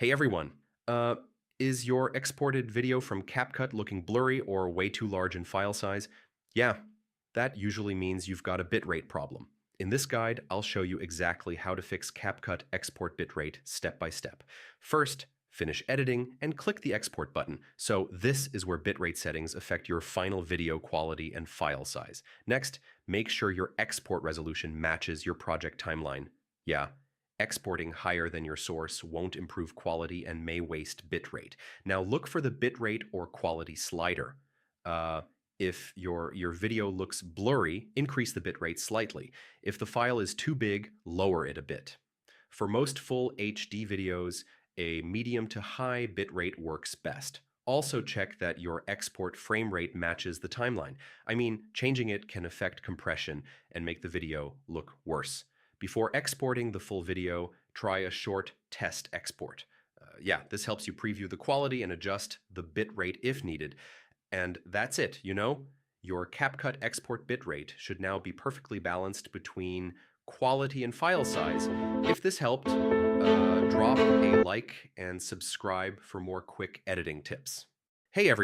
Hey everyone, is your exported video from CapCut looking blurry or way too large in file size? Yeah, that usually means you've got a bitrate problem. In this guide, I'll show you exactly how to fix CapCut export bitrate step by step. First, finish editing and click the export button. So this is where bitrate settings affect your final video quality and file size. Next, make sure your export resolution matches your project timeline. Yeah, exporting higher than your source won't improve quality and may waste bitrate. Now look for the bitrate or quality slider. If your video looks blurry, increase the bitrate slightly. If the file is too big, lower it a bit. For most full HD videos, a medium to high bitrate works best. Also check that your export frame rate matches the timeline. I mean, changing it can affect compression and make the video look worse. Before exporting the full video, try a short test export. Yeah, this helps you preview the quality and adjust the bitrate if needed. And that's it, Your CapCut export bitrate should now be perfectly balanced between quality and file size. If this helped, drop a like and subscribe for more quick editing tips. Hey everyone.